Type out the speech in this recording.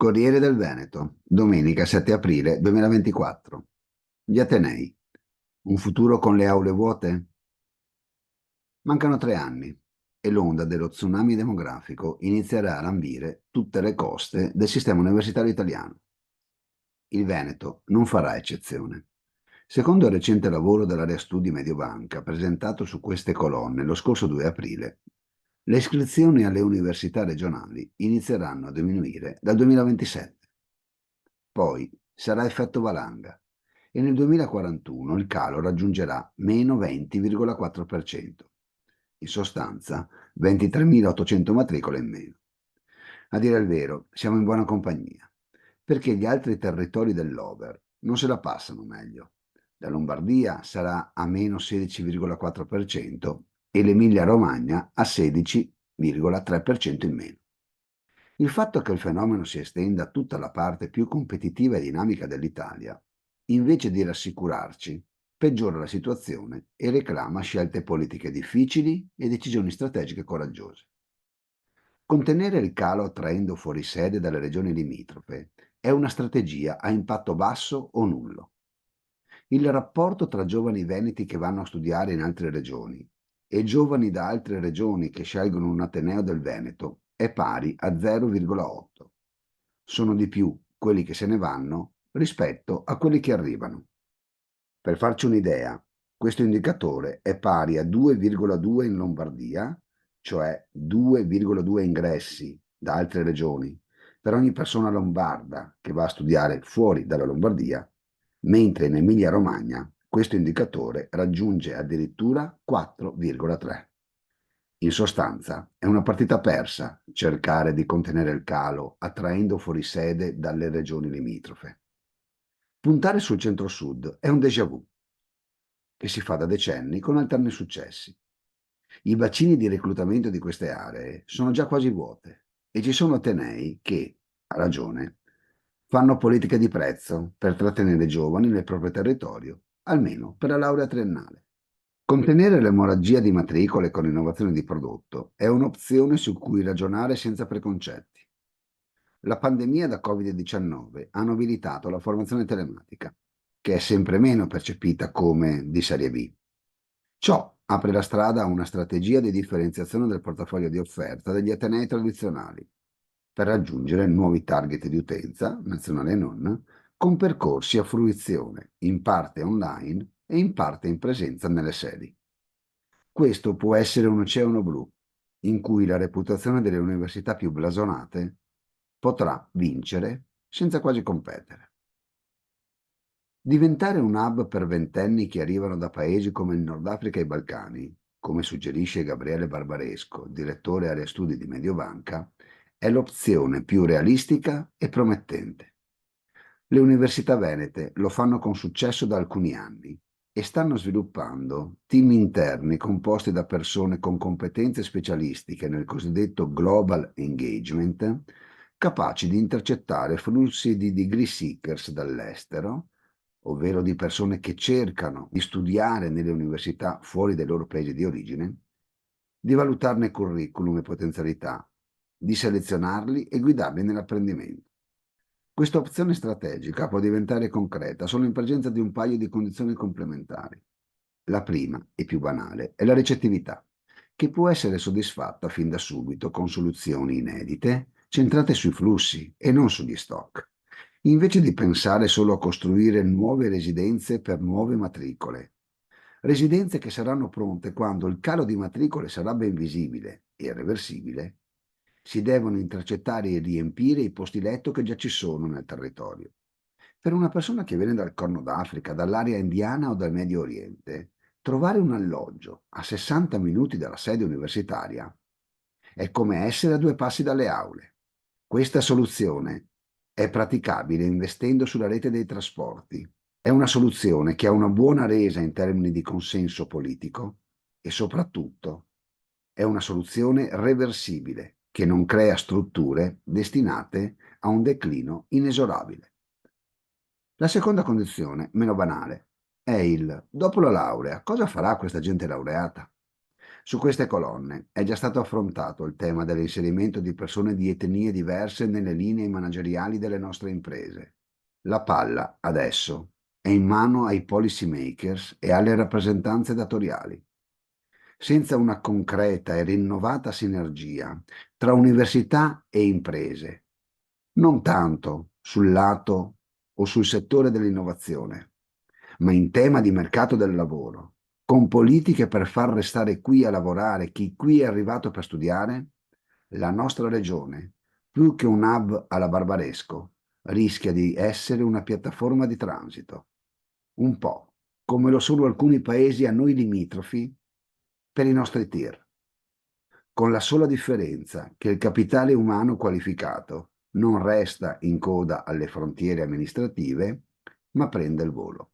Corriere del Veneto, domenica 7 aprile 2024. Gli Atenei. Un futuro con le aule vuote? Mancano 3 anni e l'onda dello tsunami demografico inizierà a lambire tutte le coste del sistema universitario italiano. Il Veneto non farà eccezione. Secondo il recente lavoro dell'area studi Mediobanca presentato su queste colonne lo scorso 2 aprile, le iscrizioni alle università regionali inizieranno a diminuire dal 2027. Poi sarà effetto valanga e nel 2041 il calo raggiungerà meno 20,4%. In sostanza, 23.800 matricole in meno. A dire il vero, siamo in buona compagnia, perché gli altri territori dell'Over non se la passano meglio. La Lombardia sarà a meno 16,4% e l'Emilia-Romagna a 16,3% in meno. Il fatto che il fenomeno si estenda a tutta la parte più competitiva e dinamica dell'Italia, invece di rassicurarci, peggiora la situazione e reclama scelte politiche difficili e decisioni strategiche coraggiose. Contenere il calo attraendo fuori sede dalle regioni limitrofe è una strategia a impatto basso o nullo. Il rapporto tra giovani veneti che vanno a studiare in altre regioni e giovani da altre regioni che scelgono un ateneo del Veneto è pari a 0,8. Sono di più quelli che se ne vanno rispetto a quelli che arrivano. Per farci un'idea, questo indicatore è pari a 2,2 in Lombardia, cioè 2,2 ingressi da altre regioni per ogni persona lombarda che va a studiare fuori dalla Lombardia, mentre in Emilia-Romagna questo indicatore raggiunge addirittura 4,3. In sostanza, è una partita persa cercare di contenere il calo attraendo fuori sede dalle regioni limitrofe. Puntare sul centro-sud è un déjà vu che si fa da decenni con alterni successi. I bacini di reclutamento di queste aree sono già quasi vuote e ci sono atenei che, a ragione, fanno politiche di prezzo per trattenere i giovani nel proprio territorio, almeno per la laurea triennale. Contenere l'emorragia di matricole con innovazione di prodotto è un'opzione su cui ragionare senza preconcetti. La pandemia da Covid-19 ha nobilitato la formazione telematica, che è sempre meno percepita come di serie B. Ciò apre la strada a una strategia di differenziazione del portafoglio di offerta degli atenei tradizionali, per raggiungere nuovi target di utenza, nazionale e non, con percorsi a fruizione, in parte online e in parte in presenza nelle sedi. Questo può essere un oceano blu, in cui la reputazione delle università più blasonate potrà vincere senza quasi competere. Diventare un hub per ventenni che arrivano da paesi come il Nord Africa e i Balcani, come suggerisce Gabriele Barbaresco, direttore area studi di Mediobanca, è l'opzione più realistica e promettente. Le università venete lo fanno con successo da alcuni anni e stanno sviluppando team interni composti da persone con competenze specialistiche nel cosiddetto global engagement, capaci di intercettare flussi di degree seekers dall'estero, ovvero di persone che cercano di studiare nelle università fuori dai loro paesi di origine, di valutarne curriculum e potenzialità, di selezionarli e guidarli nell'apprendimento. Questa opzione strategica può diventare concreta solo in presenza di un paio di condizioni complementari. La prima, e più banale, è la ricettività, che può essere soddisfatta fin da subito con soluzioni inedite, centrate sui flussi e non sugli stock, invece di pensare solo a costruire nuove residenze per nuove matricole. Residenze che saranno pronte quando il calo di matricole sarà ben visibile e irreversibile. Si devono intercettare e riempire i posti letto che già ci sono nel territorio. Per una persona che viene dal Corno d'Africa, dall'area indiana o dal Medio Oriente, trovare un alloggio a 60 minuti dalla sede universitaria è come essere a 2 passi dalle aule. Questa soluzione è praticabile investendo sulla rete dei trasporti. È una soluzione che ha una buona resa in termini di consenso politico e soprattutto è una soluzione reversibile che non crea strutture destinate a un declino inesorabile. La seconda condizione, meno banale, è il dopo la laurea, cosa farà questa gente laureata? Su queste colonne è già stato affrontato il tema dell'inserimento di persone di etnie diverse nelle linee manageriali delle nostre imprese. La palla, adesso, è in mano ai policy makers e alle rappresentanze datoriali. Senza una concreta e rinnovata sinergia tra università e imprese, non tanto sul lato o sul settore dell'innovazione, ma in tema di mercato del lavoro, con politiche per far restare qui a lavorare chi qui è arrivato per studiare, la nostra regione, più che un hub alla Barbaresco, rischia di essere una piattaforma di transito, un po' come lo sono alcuni paesi a noi limitrofi per i nostri tir, con la sola differenza che il capitale umano qualificato non resta in coda alle frontiere amministrative, ma prende il volo.